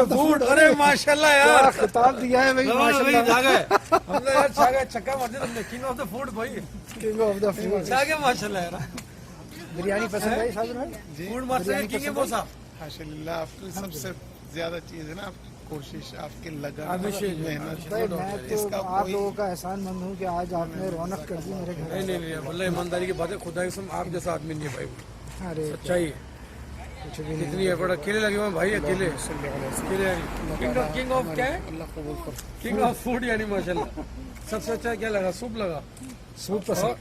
The food. अरे माशाल्लाह यार, खिताब दिया है भाई, माशाल्लाह। हमने यार छागा छक्का मार दिया तुमने, किंग ऑफ द फूड भाई, किंग ऑफ द फूड। छागे माशाल्लाह यार। बिरयानी पसंद आई साबिर भाई? फूड मास्टर किंग है बोसा। माशाल्लाह, आपकी सबसे ज्यादा चीज है ना आपकी कोशिश, आपकी लगन, मेहनत। भाई मैं तो आप लोगों का एहसान मंद हूँ कि आज आपने रौनक कर दी मेरे घर। नहीं नहीं नहीं, वल्लाह ईमानदारी की बात है, खुदा की कसम आप जैसा आदमी नहीं है भाई, अरे सच्चाई है। कुछ भी नहीं। कितनी एफर्ट, अकेले लगे हुए हैं भाई, अकेले किंग ऑफ क्या है, किंग ऑफ फूड यानी माशाल्लाह। सबसे अच्छा क्या लगा? सूप लगा, सूप पसंद,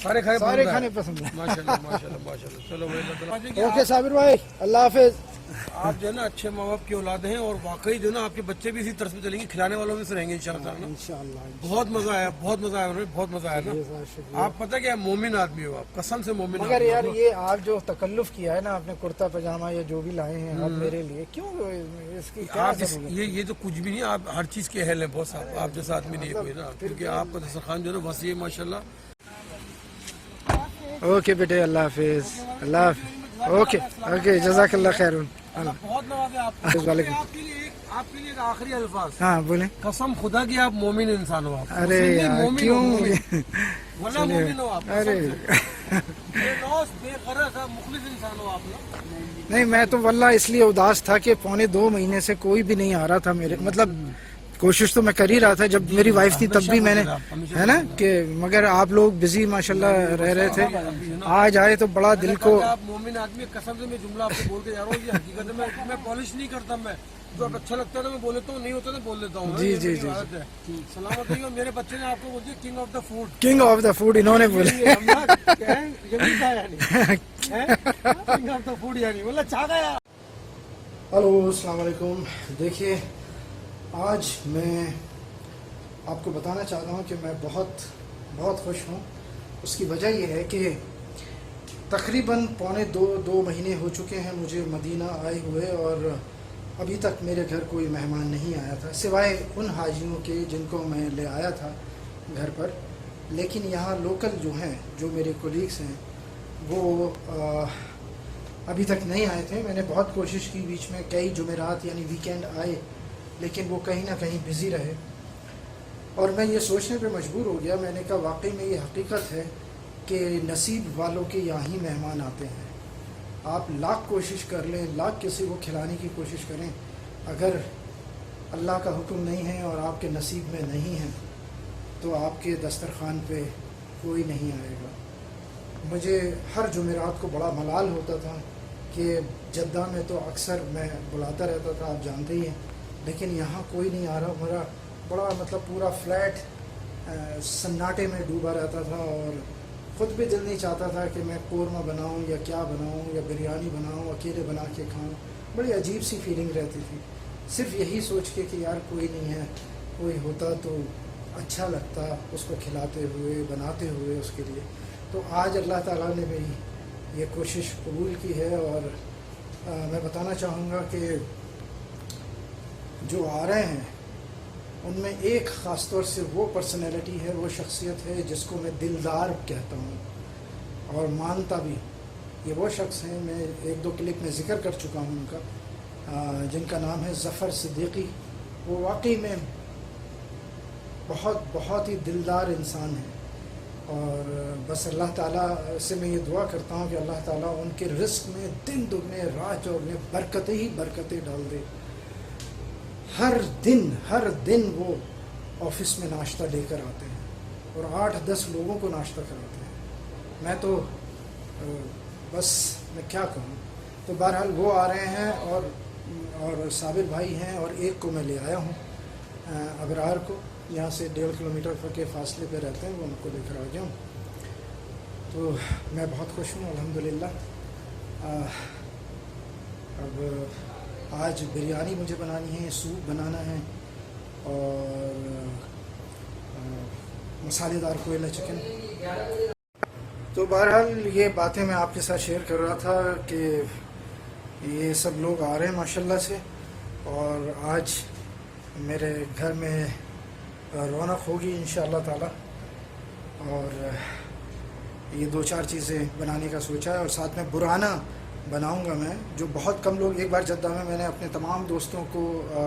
सारे खाने पसंद है। माशाल्लाह माशाल्लाह माशाल्लाह। चलो भाई, ओके साबिर भाई, अल्लाह हाफिज। आप जो है ना अच्छे माँ बाप की औलाद हैं, और वाकई जो है ना आपके बच्चे भी इसी तरह से चलेंगे, खिलाने वालों में से रहेंगे इंशाल्लाह। इंशाल्लाह बहुत मजा आया, बहुत मजा आया, बहुत मजा आया ना। आप पता क्या, मोमिन आदमी हो आप, कसम से मोमिन। मगर यार ये आप जो तकल्लुफ किया है ना, आपने कुर्ता पजामा या जो भी लाए हैं आप मेरे लिए, क्यों इसकी क्या आप ये तो कुछ भी नहीं, आप हर चीज के अहल हैं बॉस, आप जैसा आदमी नहीं है कोई ना, क्योंकि आपका दस्तरखान जो है ना बस ये माशाल्लाह। ओके बेटे, अल्लाह हाफिज, अल्लाह हाफिज। ओके ओके, जज़ाकल्लाह खैरुन। बहुत नवाज़े आपके लिए एक आखिरी अल्फाज। हाँ बोले। कसम खुदा की आप मोमिन इंसान हो आप। अरे यार क्यों? वल्लाह मोमिन हो आप। अरे बेगरज मुखलिस इंसान हो आप ना। नहीं, मैं तो वल्लाह इसलिए उदास था कि 2.25 महीने से कोई भी नहीं आ रहा था मेरे, मतलब कोशिश तो मैं कर ही रहा था, जब मेरी वाइफ थी तब भी मैंने, है ना कि, मगर आप लोग बिजी माशाल्लाह रह रहे थे। आज आए तो बड़ा दिल को। आप मोमिन आदमी, कसम से मैं जुमला आपको बोल के जा रहा हूँ, ये हकीकत है। मैं पॉलिश नहीं करता, मैं जो अच्छा लगता है ना मैं बोल देता हूँ, नहीं होता तो बोल देता हूँ। जी जी जी, सलामत रहिए। मेरे बच्चे ने आपको बोल दिया king of the food, king of the food इन्होंने बोले। किंग ऑफ द फूड यानी बोला चाह गया। हेलो अस्सलाम वालेकुम। देखिए आज मैं आपको बताना चाहता हूँ कि मैं बहुत बहुत खुश हूँ। उसकी वजह यह है कि तकरीबन 2.25 महीने हो चुके हैं मुझे मदीना आए हुए, और अभी तक मेरे घर कोई मेहमान नहीं आया था सिवाय उन हाजियों के जिनको मैं ले आया था घर पर। लेकिन यहाँ लोकल जो हैं, जो मेरे कोलीग्स हैं, वो अभी तक नहीं आए थे। मैंने बहुत कोशिश की, बीच में कई जुमेरात यानी वीकेंड आए, लेकिन वो कहीं ना कहीं बिज़ी रहे, और मैं ये सोचने पे मजबूर हो गया। मैंने कहा वाकई में ये हकीकत है कि नसीब वालों के यहाँ ही मेहमान आते हैं। आप लाख कोशिश कर लें, लाख किसी को खिलाने की कोशिश करें, अगर अल्लाह का हुक्म नहीं है और आपके नसीब में नहीं है तो आपके दस्तरखान पे कोई नहीं आएगा। मुझे हर जुमेरात को बड़ा मलाल होता था कि जद्दा में तो अक्सर मैं बुलाता रहता था, आप जानते ही हैं, लेकिन यहाँ कोई नहीं आ रहा। मेरा बड़ा मतलब पूरा फ्लैट सन्नाटे में डूबा रहता था, और ख़ुद भी दिल नहीं चाहता था कि मैं कोरमा बनाऊँ या क्या बनाऊँ या बिरयानी बनाऊँ, अकेले बना के खाऊँ। बड़ी अजीब सी फीलिंग रहती थी, सिर्फ यही सोच के कि यार कोई नहीं है, कोई होता तो अच्छा लगता उसको खिलाते हुए, बनाते हुए उसके लिए। तो आज अल्लाह ताला ने मेरी ये कोशिश कबूल की है, और मैं बताना चाहूँगा कि जो आ रहे हैं उनमें एक ख़ास तौर से वो पर्सनैलिटी है, वो शख्सियत है जिसको मैं दिलदार कहता हूँ और मानता भी। ये वो शख्स हैं, मैं 1-2 क्लिप में ज़िक्र कर चुका हूँ उनका, जिनका नाम है ज़फ़र सिद्दीकी। वो वाकई में बहुत ही दिलदार इंसान है, और बस अल्लाह ताला से मैं ये दुआ करता हूँ कि अल्लाह ताला उनके रिस्क में दिन दुगने रात चौगने बरकतें ही बरकतें डाल दे। हर दिन वो ऑफिस में नाश्ता लेकर आते हैं और 8-10 लोगों को नाश्ता कराते हैं। मैं तो बस मैं क्या कहूँ। तो बहरहाल वो आ रहे हैं, और साबिर भाई हैं, और एक को मैं ले आया हूँ अबरार को, यहाँ से 1.5 किलोमीटर के फासले पे रहते हैं, वो उनको लेकर आ गया हूँ। तो मैं बहुत खुश हूँ अल्हम्दुलिल्लाह। अब आज बिरयानी मुझे बनानी है, सूप बनाना है, और मसालेदार कोयला चिकन। तो बहरहाल ये बातें मैं आपके साथ शेयर कर रहा था कि ये सब लोग आ रहे हैं माशाल्लाह से, और आज मेरे घर में रौनक होगी इंशाअल्लाह ताला। और ये 2-4 चीज़ें बनाने का सोचा है, और साथ में बुराना بناؤں گا میں، جو بہت کم لوگ، ایک بار جدہ میں نے اپنے تمام دوستوں کو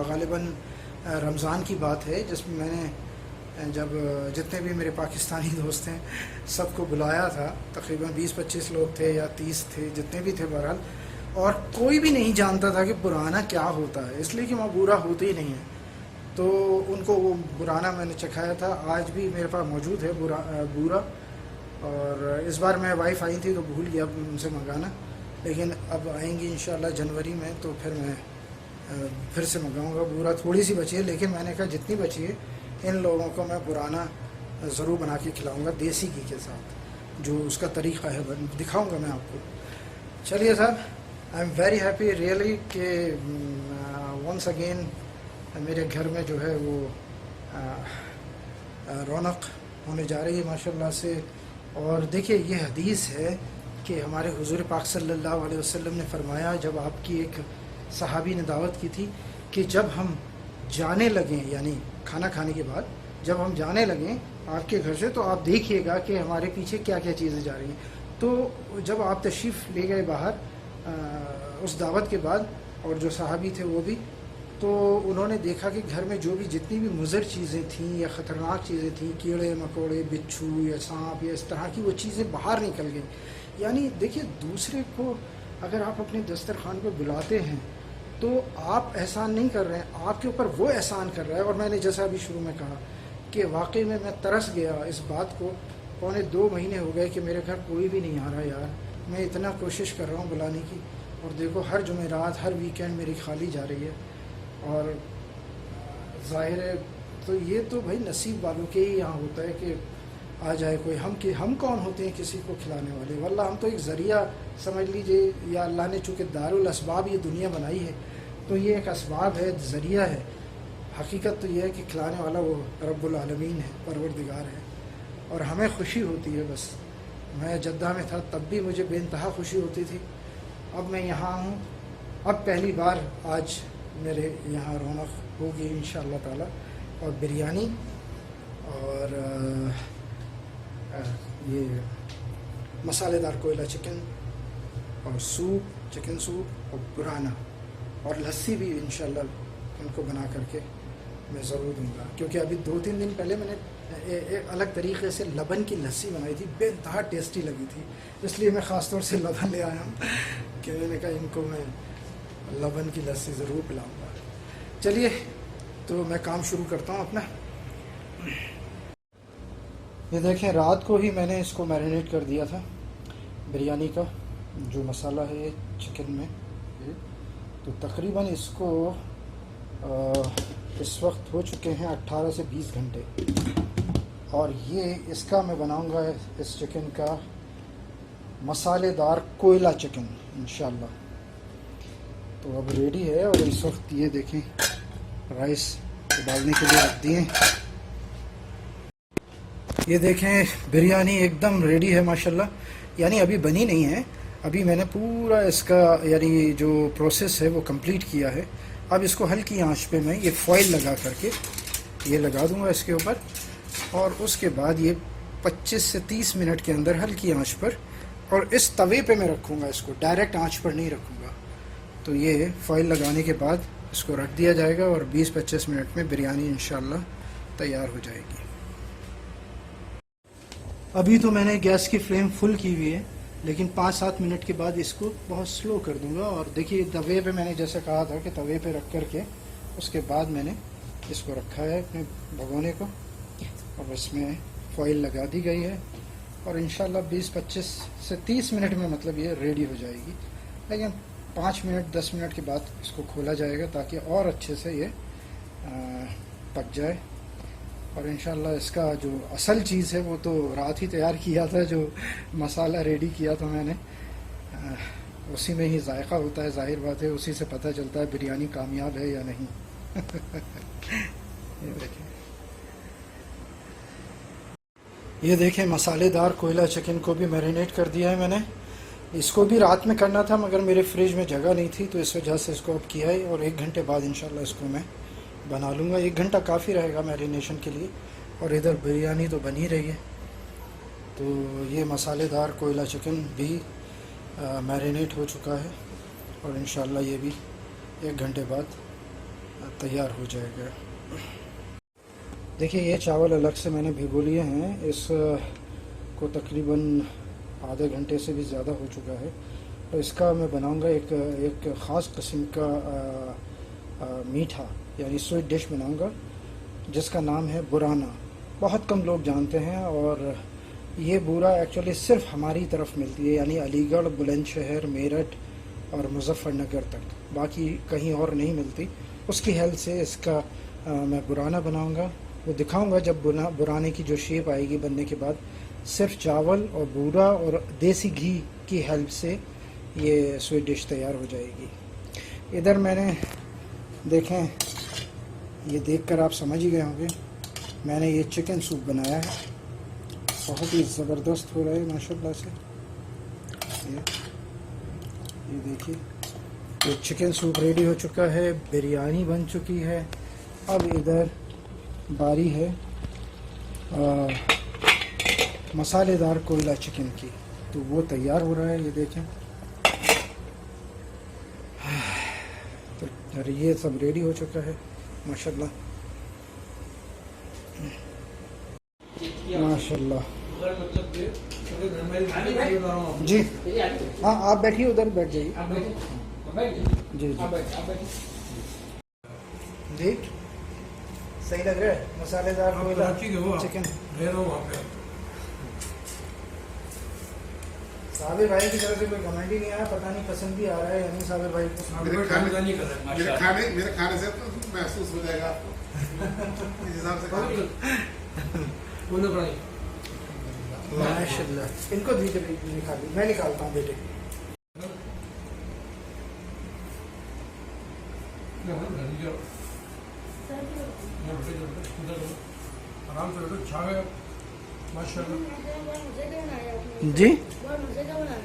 غالباً رمضان کی بات ہے جس میں نے جب جتنے بھی میرے پاکستانی دوست ہیں سب کو بلایا تھا، تقریباً 20-25 لوگ تھے یا 30 تھے، جتنے بھی تھے بہرحال، اور کوئی بھی نہیں جانتا تھا کہ برانا کیا ہوتا ہے، اس لیے کہ وہاں بورا ہوتے ہی نہیں ہے، تو ان کو وہ برانا میں نے چکھایا تھا۔ آج بھی میرے پاس موجود ہے بورا، اور اس بار میں وائف آئی تھی تو بھول گیا ان سے منگانا، لیکن اب آئیں گی انشاءاللہ جنوری میں تو پھر میں پھر سے منگاؤں گا۔ بورا تھوڑی سی بچی ہے، لیکن میں نے کہا جتنی بچی ہے ان لوگوں کو میں برانا ضرور بنا کے کھلاؤں گا، دیسی گھی کے ساتھ، جو اس کا طریقہ ہے دکھاؤں گا میں آپ کو۔ چلیے صاحب، I am very happy really کہ ونس اگین میرے گھر میں جو ہے وہ رونق ہونے جا رہی ہے ماشاءاللہ سے۔ اور دیکھیے یہ حدیث ہے کہ ہمارے حضور پاک صلی اللہ علیہ وسلم نے فرمایا، جب آپ کی ایک صحابی نے دعوت کی تھی کہ جب ہم جانے لگیں، یعنی کھانا کھانے کے بعد جب ہم جانے لگیں آپ کے گھر سے، تو آپ دیکھیے گا کہ ہمارے پیچھے کیا کیا چیزیں جا رہی ہیں۔ تو جب آپ تشریف لے گئے باہر اس دعوت کے بعد، اور جو صحابی تھے وہ بھی، تو انہوں نے دیکھا کہ گھر میں جو بھی جتنی بھی مضر چیزیں تھیں یا خطرناک چیزیں تھیں، کیڑے مکوڑے، بچھو یا سانپ یا اس طرح کی وہ چیزیں باہر نکل گئیں۔ یعنی دیکھیے دوسرے کو اگر آپ اپنے دسترخوان پہ بلاتے ہیں تو آپ احسان نہیں کر رہے ہیں، آپ کے اوپر وہ احسان کر رہا ہے۔ اور میں نے جیسا ابھی شروع میں کہا کہ واقعی میں ترس گیا اس بات کو، 2.25 مہینے ہو گئے کہ میرے گھر کوئی بھی نہیں آ رہا یار، میں اتنا کوشش کر رہا ہوں بلانے کی، اور دیکھو ہر جمعرات ہر ویکینڈ میری خالی جا رہی ہے۔ اور ظاہر ہے تو یہ تو بھائی نصیب والوں کے ہی یہاں ہوتا ہے کہ آ جائے کوئی۔ ہم کون ہوتے ہیں کسی کو کھلانے والے؟ واللہ ہم تو ایک ذریعہ سمجھ لیجئے، یا اللہ نے چونکہ دارالاسباب یہ دنیا بنائی ہے تو یہ ایک اسباب ہے، ذریعہ ہے۔ حقیقت تو یہ ہے کہ کھلانے والا وہ رب العالمین ہے، پروردگار ہے، اور ہمیں خوشی ہوتی ہے۔ بس میں جدہ میں تھا تب بھی مجھے بے انتہا خوشی ہوتی تھی، اب میں یہاں ہوں، اب پہلی بار آج میرے یہاں رونق ہوگی انشاءاللہ تعالی، اور بریانی اور یہ مسالے دار کوئلہ چکن اور سوپ، چکن سوپ اور برانا، اور لسی بھی انشاءاللہ ان کو بنا کر کے میں ضرور دوں گا، کیونکہ ابھی 2-3 دن پہلے میں نے ایک الگ طریقے سے لبن کی لسی بنائی تھی، بے انتہا ٹیسٹی لگی تھی، اس لیے میں خاص طور سے لبن لے آیا ہوں کہ میں نے کہا ان کو میں لبن کی لسی ضرور پلاؤں گا۔ چلیے تو میں کام شروع کرتا ہوں اپنا۔ یہ دیکھیں رات کو ہی میں نے اس کو میرینیٹ کر دیا تھا، بریانی کا جو مسالہ ہے چکن میں، تو تقریباً اس کو اس وقت ہو چکے ہیں 18 سے 20 گھنٹے، اور یہ اس کا میں بناؤں گا اس چکن کا مسالے دار کوئلہ چکن انشاءاللہ۔ تو اب ریڈی ہے، اور اس وقت یہ دیکھیں رائس ڈالنے کے لیے رکھ دیے۔ یہ دیکھیں بریانی ایک دم ریڈی ہے ماشاءاللہ، یعنی ابھی بنی نہیں ہے، ابھی میں نے پورا اس کا یعنی جو پروسیس ہے وہ کمپلیٹ کیا ہے۔ اب اس کو ہلکی آنچ پہ میں یہ فوائل لگا کر کے یہ لگا دوں گا اس کے اوپر، اور اس کے بعد یہ 25 سے 30 منٹ کے اندر ہلکی آنچ پر، اور اس توے پہ میں رکھوں گا اس کو، ڈائریکٹ آنچ پر نہیں رکھوں گا۔ تو یہ فوائل لگانے کے بعد اس کو رکھ دیا جائے گا، اور 20-25 منٹ میں بریانی انشاءاللہ تیار ہو جائے گی۔ ابھی تو میں نے گیس کی فلیم فل کی ہوئی ہے، لیکن 5-7 منٹ کے بعد اس کو بہت سلو کر دوں گا، اور دیکھیے توے پہ میں نے جیسے کہا تھا کہ توے پہ رکھ کر کے اس کے بعد میں نے اس کو رکھا ہے اپنے بھگونے کو، اور اس میں فوائل لگا دی گئی ہے، اور انشاءاللہ 20-25 سے 30 منٹ میں مطلب یہ ریڈی ہو جائے گی، لیکن 5 منٹ 10 منٹ کے بعد اس کو کھولا جائے گا تاکہ اور اچھے سے یہ پک جائے۔ اور انشاءاللہ اس کا جو اصل چیز ہے وہ تو رات ہی تیار کیا تھا، جو مسالہ ریڈی کیا تھا میں نے، اسی میں ہی ذائقہ ہوتا ہے، ظاہر بات ہے، اسی سے پتہ چلتا ہے بریانی کامیاب ہے یا نہیں۔ یہ دیکھیں مسالے دار کوئلہ چکن کو بھی میرینیٹ کر دیا ہے میں نے، اس کو بھی رات میں کرنا تھا مگر میرے فریج میں جگہ نہیں تھی، تو اس وجہ سے اس کو اب کیا ہے، اور 1 گھنٹے بعد انشاءاللہ اس کو میں بنا لوں گا۔ 1 گھنٹہ کافی رہے گا میرینیشن کے لیے، اور ادھر بریانی تو بن ہی رہی ہے۔ تو یہ مسالے دار کوئلہ چکن بھی मैरिनेट हो चुका है और इंशाल्लाह ये भी 1 घंटे बाद तैयार हो जाएगा। देखिए ये चावल अलग से मैंने भिगो लिए हैं, इसको तकरीबन आधे घंटे से भी ज़्यादा हो चुका है। तो इसका मैं बनाऊंगा एक ख़ास किस्म का मीठा यानी स्वीट डिश बनाऊंगा जिसका नाम है बुराना। बहुत कम लोग जानते हैं और ये बूरा एक्चुअली सिर्फ हमारी तरफ मिलती है, यानी अलीगढ़, बुलंदशहर, मेरठ और मुजफ्फरनगर तक, बाकी कहीं और नहीं मिलती। उसकी हेल्प से इसका मैं बुराना बनाऊंगा, वो दिखाऊंगा जब बुराने की जो शेप आएगी बनने के बाद। सिर्फ चावल और बूरा और देसी घी की हेल्प से ये स्वीट डिश तैयार हो जाएगी। इधर मैंने देखें, ये देखकर आप समझ ही गए होंगे, मैंने ये चिकन सूप बनाया है, बहुत ही ज़बरदस्त हो रहा है माशाल्लाह से। ये देखिए ये चिकन सूप रेडी हो चुका है, बिरयानी बन चुकी है। अब इधर बारी है मसालेदार कोयला चिकन की, तो वो तैयार हो रहा है, ये देखें। तो ये सब रेडी हो चुका है माशाल्लाह माशाल्लाह। जी हाँ, आप बैठिए, उधर बैठ जाइए। जी जी सही लग रहा है मसालेदार कोयला चिकन। साबिर भाई की तरफ से कोई कमेंट ही नहीं आया, पता नहीं पसंद भी आ रहा है या नहीं साबिर भाई को। मेरे खाने से तो महसूस हो जाएगा आपको इस हिसाब से। माशाल्लाह, इनको दीजिए, निकाल दी, मैं निकालता हूँ बेटे। आराम से बैठो, छा गया माशाल्लाह। जी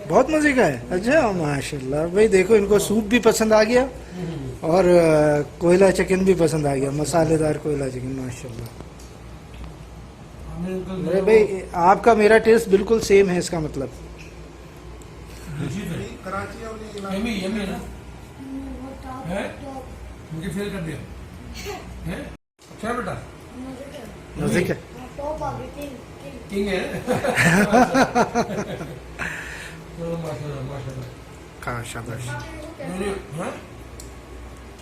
बहुत मज़े का है। अच्छा माशाल्लाह भाई, देखो इनको सूप भी पसंद आ गया और कोयला चिकन भी पसंद आ गया, मसालेदार कोयला चिकन माशाल्लाह। अरे भाई आपका मेरा टेस्ट बिल्कुल सेम है, इसका मतलब। कराची और यमी यमी ना है, मुझे फेल कर दिया है। अच्छा बेटा, मज़े का किंग है। माशाल्लाह माशाल्लाह। हाँ शाबाश। हाँ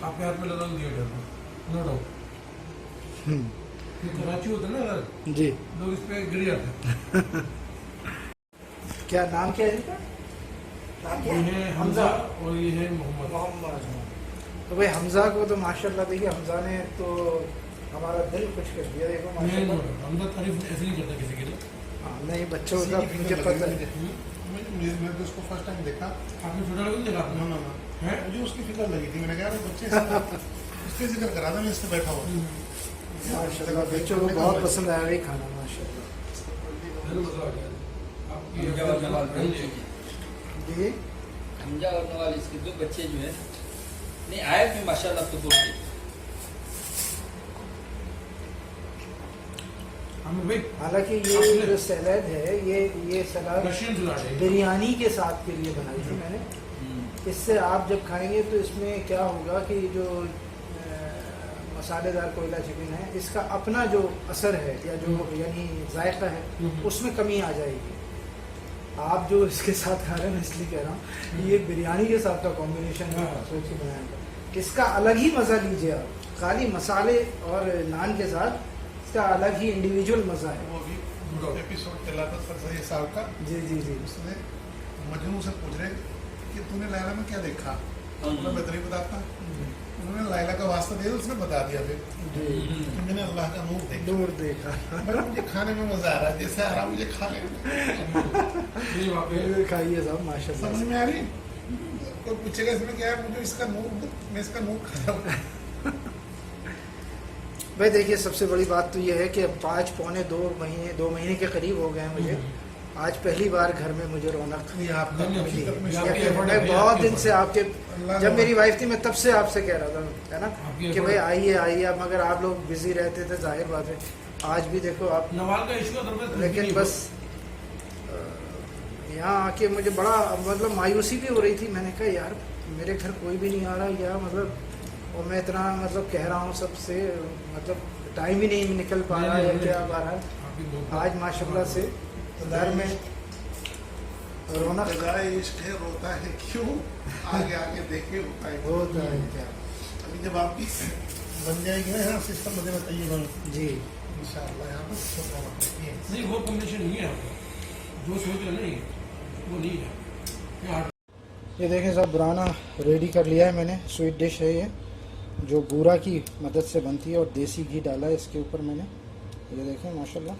आपके हाथ में लगा दिया नो डाउट। कराची होता है ना अगर जी, लोग इस पे गिर जाते हैं। क्या नाम क्या है इनका? नाम क्या ये है? है हमजा और ये है मोहम्मद। मोहम्मद। तो भाई हमजा को तो माशाल्लाह देखिए, हमजा ने तो हमारा दिल खुश कर दिया। देखो माशाल्लाह, हमजा तारीफ ऐसे नहीं करता किसी के लिए। हाँ, नहीं बच्चों का मुझे पता है। मैं तो उसको फर्स्ट टाइम देखा। आपने छोटा लगा देखा आपने? ना हैं? मुझे उसकी फिक्र लगी थी, मैंने कहा यार बच्चे उसके जिक्र करा था, मैं इस पे बैठा हुआ। माशाल्लाह बच्चों को बहुत पसंद आया भाई खाना माशाल्लाह। जी हमजा और नवाल, इसके 2 बच्चे जो है नहीं आए थे माशाल्लाह तो बोलते। हालांकि ये जो सलाद है, ये सलाद बिरयानी के साथ के लिए बनाई थी मैंने। इससे आप जब खाएंगे तो इसमें क्या होगा कि जो मसालेदार कोयला चिकन है, इसका अपना जो असर है या जो यानी जायका है, उसमें कमी आ जाएगी। आप जो इसके साथ खा रहे हैं, मैं इसलिए कह रहा हूँ, ये बिरयानी के साथ का कॉम्बिनेशन है, सोच के बनाया था। इसका अलग ही मज़ा लीजिए आप, खाली मसाले और नान के साथ इसका अलग ही इंडिविजुअल मज़ा है। वो भी एपिसोड चला था सर ये साल का। जी जी जी। उसने मजनू से पूछ रहे कि तूने लैला में क्या देखा, मैं तो नहीं बताता। उन्होंने लैला का वास्ता दिया, उसने बता दिया फिर कि मैंने अल्लाह का नूर देखा। दूर देखा। मगर मुझे खाने में मजा आ रहा है, जैसे आ रहा मुझे खाने में। खाइए साहब माशाल्लाह। समझ में आ रही? कोई पूछेगा इसमें क्या है, मुझे इसका नूर, मैं इसका नूर खा रहा हूँ। भाई देखिए सबसे बड़ी बात तो ये है कि अब 2 महीने के करीब हो गए हैं मुझे। आज पहली बार घर में मुझे रौनक ये आपका मिली है। आपके मैं बहुत दिन से आपके, जब मेरी वाइफ थी मैं तब से आपसे कह रहा था, है ना, कि भाई आइए आइए। अब मगर आप लोग बिजी रहते थे, जाहिर बात है। आज भी देखो आप, नवाल का इशू है, लेकिन बस यहाँ आके मुझे बड़ा मतलब मायूसी भी हो रही थी. मैंने कहा यार मेरे घर कोई भी नहीं आ रहा या मतलब, और मैं इतना मतलब कह रहा हूँ सबसे, मतलब टाइम ही नहीं निकल पा रहा है क्या आ रहा है. आज माशाल्लाह से घर में रौनक सजाए इश्क है रोता है क्यों, आगे आगे देखे होता है होता है क्या. अभी जब आपकी बन जाएगी ना सिस्टम मुझे बताइएगा जी इंशाअल्लाह. यहाँ पर छोटा देखिए नहीं वो कॉम्बिनेशन नहीं है आपका, जो सोच रहे नहीं वो नहीं है. ये देखें साहब बुराना रेडी कर लिया है मैंने. स्वीट डिश है ये जो बूरा की मदद से बनती है और देसी घी डाला है इसके ऊपर मैंने. ये देखें माशाल्लाह.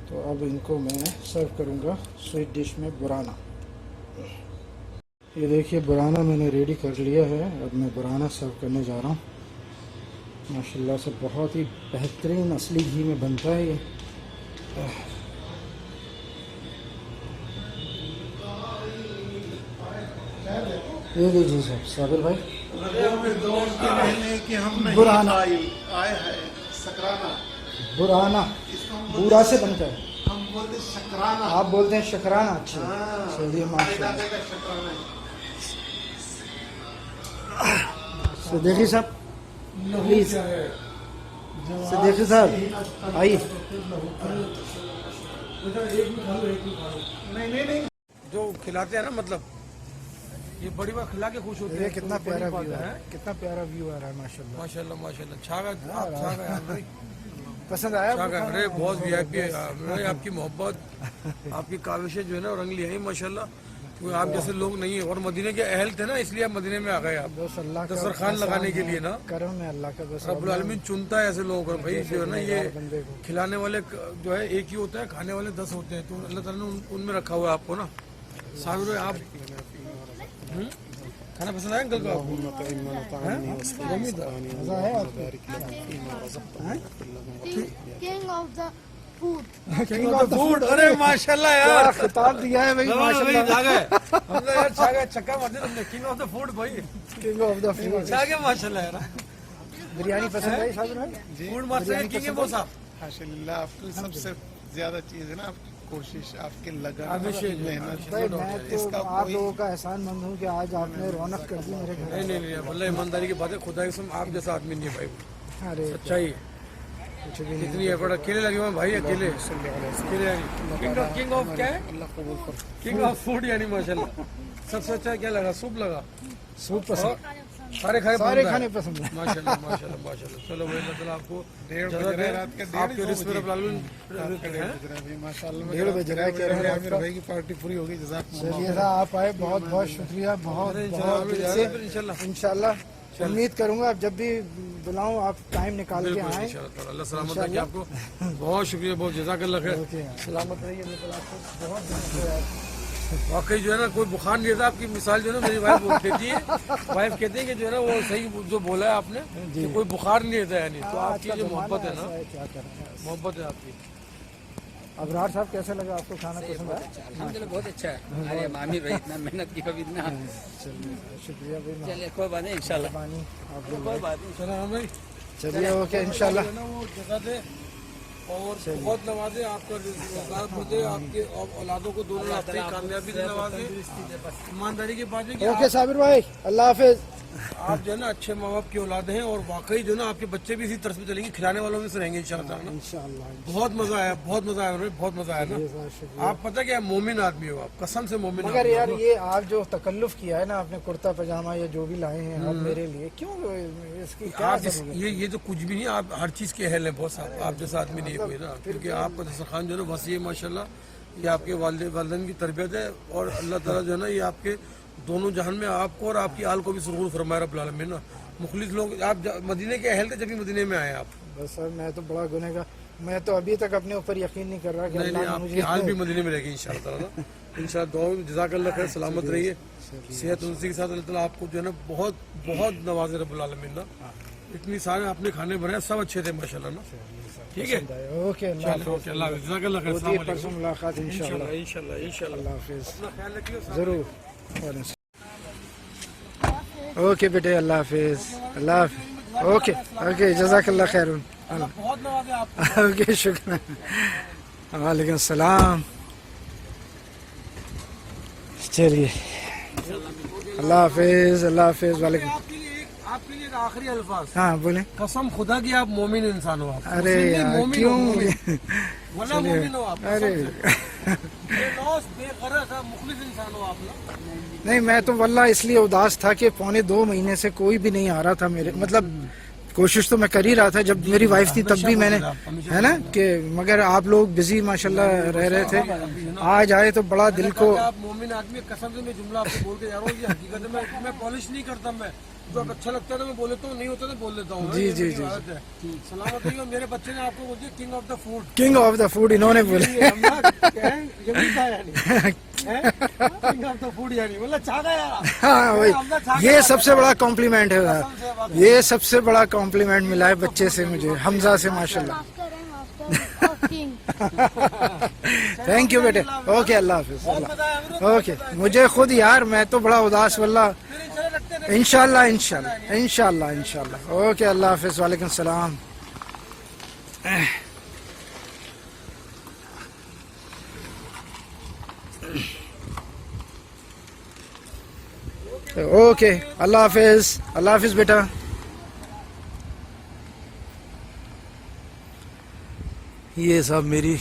तो अब इनको मैं सर्व करूँगा स्वीट डिश में बुराना. ये देखिए बुराना मैंने रेडी कर लिया है. अब मैं बुराना सर्व करने जा रहा हूँ. माशाल्लाह से बहुत ही बेहतरीन असली घी में बनता है ये. ये लीजिए साहब साबिर भाई. कि हम नहीं बुराना. आए हैं शकराना. बुराना इसको हम बूरा से बनता है. हम बोलते शकराना. आप बोलते हैं शकराना. अच्छा हाँ, चलिए माशाल्लाह. इलाके का शकराना है. तो देखिए साहब प्लीज से देखिए साहब आइए. नहीं जो खिलाते हैं ना, मतलब ये बड़ी बार खिला के खुश होते ये हैं. कितना तो प्यारा बड़ी व्यू बात है. कितना प्यारा व्यू आ रहा है माशाल्लाह. माशाल्लाह माशाल्लाह. छागा आप छागा यार भाई, पसंद आया आपको छागा. खाना? अरे बहुत वीआईपी है यार. मैंने आपकी मोहब्बत, आपकी काविशें जो है ना रंग लिया है माशाल्लाह. क्योंकि आप जैसे लोग नहीं है और मदीने के अहल थे ना, इसलिए आप मदीने में आ गए. आप बस अल्लाह का दस्तरखान लगाने के लिए ना करम है अल्लाह का. बस रब्बुल आलमीन चुनता है ऐसे लोगों को भाई. जो है ना ये बंदे को. खिलाने वाले जो है एक ही होता है, खाने वाले 10 होते हैं. तो अल्लाह ताला ने उनमें रखा हुआ है आपको ना. साबिर भाई आप खाना पसंद आया अंकल को आपको? जमी था. मजा है आपको? King of the food. King of the food. अरे माशाल्लाह क्या यार, खिताब दिया है भाई माशाल्लाह. हमने यार छागा चक्का मार दिया तुमने. किंग ऑफ द फूड भाई, किंग ऑफ द फूड. छागे माशाल्लाह यार. बिरयानी पसंद आई साबिर भाई? फूड मास्टर किंग है वो साहब. माशाल्लाह. आपकी सबसे ज्यादा चीज है ना आपकी कोशिश, आपकी लगन, अभिषेक आपकी मेहनत. भाई मैं तो इसका आप कोई लोगों का एहसानमंद हूँ कि आज आपने रौनक कर दी मेरे घर. नहीं नहीं नहीं वल्लाह ईमानदारी की बात है. खुदा की कसम आप जैसा आदमी नहीं है भाई. अरे सच्चाई कुछ भी नहीं. इतनी एफर्ट अकेले लगे हुए हैं भाई. अकेले अकेले यानी किंग ऑफ क्या है? किंग ऑफ फूड यानी माशाल्लाह. सबसे अच्छा क्या लगा? सूप लगा. सूप पसंद. सारे सारे खाने पसंद है. माशाल्लाह माशाल्लाह माशाल्लाह. चलो भाई अल्लाह ताला आपको 1:30 जज़ा बज दे. रहे रात के 1:30 आपके रिस्क में रब्बुल आलमीन माशाल्लाह. 1:30 बज रहा है, कह रहे हैं आमिर भाई की पार्टी पूरी होगी. जज़ाकल्लाह. चलिए साहब आप आए बहुत बहुत शुक्रिया. बहुत बहुत दिल से इंशाल्लाह इंशाल्लाह उम्मीद करूंगा आप जब भी बुलाऊं आप टाइम निकाल के बिल्कुल आए. इंशाल्लाह. अल्लाह सलामत रखे आपको. बहुत शुक्रिया. बहुत जज़ाकल्लाह खैर. ओके. सलामत रहिए. अल्लाह ताला आपको बहुत वाकई जो है ना कोई बुखार नहीं रहता. आपकी मिसाल जो है ना मेरी वाइफ कहती है, वाइफ कहती है कि जो है ना वो सही जो बोला है आपने कि कोई बुखार नहीं रहता यानी. तो आपकी जो मोहब्बत है ना, क्या करें. मोहब्बत है आपकी. अबरार साहब कैसा लगा आपको खाना पसंद आया? अल्हम्दुलिल्लाह बहुत अच्छा है. अरे आमिर भाई इतना मेहनत की कभी इतना. चलिए शुक्रिया भाई. चलिए कोई बात नहीं इंशाल्लाह. मेहरबानी आप लोग. कोई बात नहीं. चलो हाँ भाई. चलिए ओके इंशाल्लाह. जो है ना वो जगह दे और बहुत नवाजे. आपका रोजगार दे, आपके औलादों को दोनों रास्ते कामयाबी से नवाजे. ईमानदारी की बात है कि ओके साबिर भाई अल्लाह हाफिज. आप जो है ना अच्छे माँ बाप की औलाद हैं और वाकई जो है ना आपके बच्चे भी इसी तरह से चलेंगे. खिलाने वालों में से रहेंगे इंशाल्लाह ना. इंशाल्लाह. बहुत मजा आया. बहुत मजा आया. बहुत मजा आया ना. शुक्रिया. आप पता क्या मोमिन आदमी हो. आप कसम से मोमिन मगर आदमी यार हो. ये आप जो तकल्लुफ किया है ना आपने कुर्ता पजामा या जो भी लाए हैं आप मेरे लिए क्यों इसकी क्या आप जरूरत है? ये तो कुछ भी नहीं. आप हर चीज के अहल हैं बॉस. आप जैसा आदमी नहीं है कोई ना. क्योंकि आपका दस्तरखान जो है ना वसी है माशाल्लाह. ये आपके वालिदैन की तरबियत है और अल्लाह ताला जो है ना ये आपके दोनों जहान में आपको और आपकी आल को भी सुरूर फरमाया रब्बुल आलमीन ना. मुखलिस लोग आप मदीने के अहल थे जब भी मदीने में आए आप. बस सर मैं तो बड़ा गुनहगार. मैं तो अभी तक अपने ऊपर यकीन नहीं कर रहा कि नहीं अल्लाह नहीं ने आपकी मुझे हाल भी मदीने में रहेगी इंशाल्लाह ताला. इंशाल्लाह दुआ में जज़ाकल्लाह खैर. सलामत रहिए. सेहत उनसी के साथ अल्लाह ताला आपको जो है ना बहुत बहुत नवाजे रब्बुल आलमीन ना. इतनी सारे आपने खाने बनाए सब अच्छे थे माशाल्लाह ना. ठीक है. ओके अल्लाह चलो ओके. अल्लाह हाफ़िज़. जज़ाकल्लाह खैर. हाफिज. परसों मुलाकात इंशाल्लाह. इंशाल्लाह इंशाल्लाह. अल्लाह हाफिज. अपना ख्याल रखिए. जरूर. ओके बेटे अल्लाह हाफिज. अल्लाह हाफिज. ओके ओके जज़ाकल्लाह खैर. बहुत नवाजे आपको. ओके शुक्रिया. वालेकुम सलाम. चलिए अल्लाह हाफिज, अल्लाह हाफिज, वालेकुम। आपके लिए एक आखिरी अल्फाज, हाँ बोले। कसम खुदा की आप मोमिन इंसान हो। आप अरे मुस्लिम नहीं, यार मोमिन क्यों? हो, मोमिन। वल्लाह मोमिन हो आप, अरे बेलौस बेगरज आप मुखलिस इंसान हो आप ना। नहीं, मैं तो वल्लाह इसलिए उदास था कि 1.25 महीने से कोई भी नहीं आ रहा था मेरे, मतलब कोशिश तो मैं कर ही रहा था, जब मेरी वाइफ थी तब भी मैंने, है ना, कि मगर आप लोग बिजी माशाल्लाह रह रहे थे। आज आए तो बड़ा दिल को, आप मोमिन आदमी, कसम से मैं जुमला आपको बोल के जा रहा हूँ, ये हकीकत है। मैं पॉलिश नहीं करता, मैं जो अच्छा लगता है ना मैं बोल लेता हूँ, नहीं होता तो बोल देता हूँ। जी, ये जी, मेरी जी। आदत है। सलामत रहिए। मेरे बच्चे ने आपको बोल दिया king of the food. King of the food इन्होंने बोले। किंग ऑफ द फूड यानी मतलब चाह गया। हाँ वही, ये सबसे बड़ा कॉम्प्लीमेंट है यार, ये सबसे बड़ा कॉम्प्लीमेंट मिला है बच्चे से मुझे, हमजा से माशाल्लाह। Master and master of king. Thank you बेटे, ओके अल्लाह हाफिज। ओके, मुझे खुद यार मैं तो बड़ा उदास वल्लाह। इंशाल्लाह इंशाल्लाह इंशाल्लाह इंशाल्लाह। ओके अल्लाह हाफिज, वालेकुम सलाम। ओके अल्लाह हाफिज, अल्लाह हाफिज बेटा। ये सब मेरी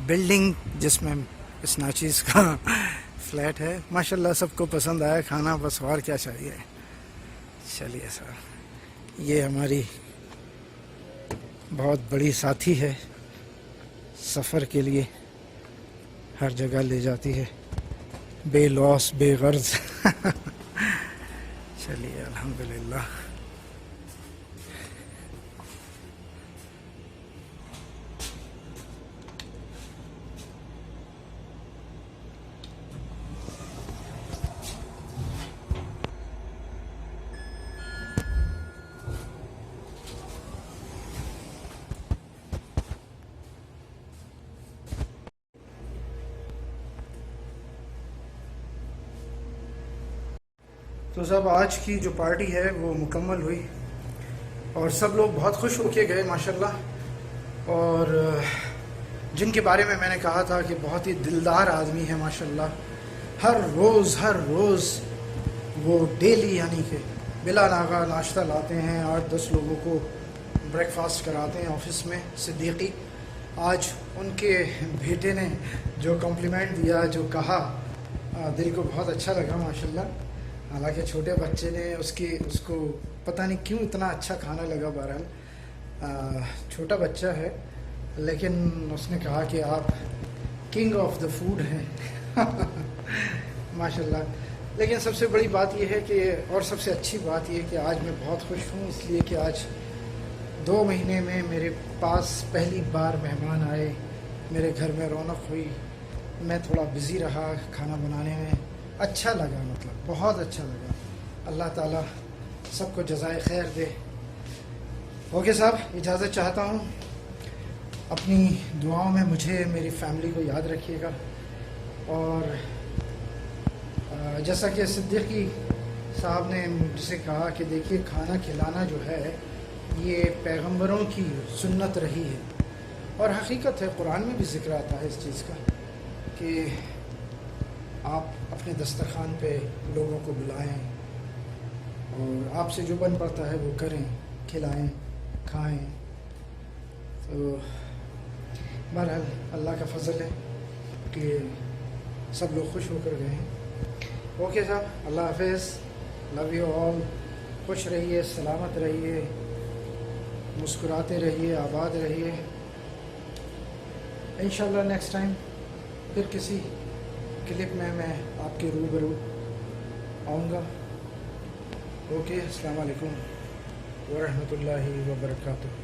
बिल्डिंग जिसमें इस नाचीज़ का फ्लैट है, माशाल्लाह सबको पसंद आया खाना, बस और क्या चाहिए। चलिए सर, ये हमारी बहुत बड़ी साथी है, सफ़र के लिए हर जगह ले जाती है, बेलौस बेगर्ज। चलिए अल्हम्दुलिल्लाह। तो सब आज की जो पार्टी है वो मुकम्मल हुई और सब लोग बहुत खुश होके गए माशाल्लाह। और जिनके बारे में मैंने कहा था कि बहुत ही दिलदार आदमी है माशाल्लाह, हर रोज़ वो डेली यानी कि बिला नागा नाश्ता लाते हैं, 8-10 लोगों को ब्रेकफास्ट कराते हैं ऑफिस में। सिद्दीकी, आज उनके बेटे ने जो कॉम्प्लीमेंट दिया, जो कहा, दिल को बहुत अच्छा लगा माशाल्लाह। हालांकि छोटे बच्चे ने उसको पता नहीं क्यों इतना अच्छा खाना लगा। बहरहाल छोटा बच्चा है, लेकिन उसने कहा कि आप किंग ऑफ द फूड हैं। माशाल्लाह। लेकिन सबसे बड़ी बात यह है कि, और सबसे अच्छी बात यह है कि आज मैं बहुत खुश हूँ, इसलिए कि आज 2 महीने में मेरे पास पहली बार मेहमान आए, मेरे घर में रौनक हुई। मैं थोड़ा बिज़ी रहा खाना बनाने में, अच्छा लगा, मतलब बहुत अच्छा लगा। अल्लाह ताला सबको जज़ाए खैर दे। ओके साहब, इजाज़त चाहता हूँ। अपनी दुआओं में मुझे, मेरी फैमिली को याद रखिएगा। और जैसा कि सिद्दीकी साहब ने मुझसे कहा कि देखिए, खाना खिलाना जो है ये पैगंबरों की सुन्नत रही है और हकीकत है, कुरान में भी ज़िक्र आता है इस चीज़ का कि आप अपने दस्तरखान पे लोगों को बुलाएं और आपसे जो बन पड़ता है वो करें, खिलाएं, खाएं। तो बहरहाल अल्लाह का फजल है कि सब लोग खुश होकर गए हैं। ओके साहब, अल्लाह हाफिज़, लव यू ऑल। खुश रहिए, सलामत रहिए, मुस्कुराते रहिए, आबाद रहिए। इंशाल्लाह नेक्स्ट टाइम फिर किसी क्लिप में मैं आपके रूबरू आऊँगा। ओके, अस्सलाम वालेकुम व रहमतुल्लाहि व बरकातुहू।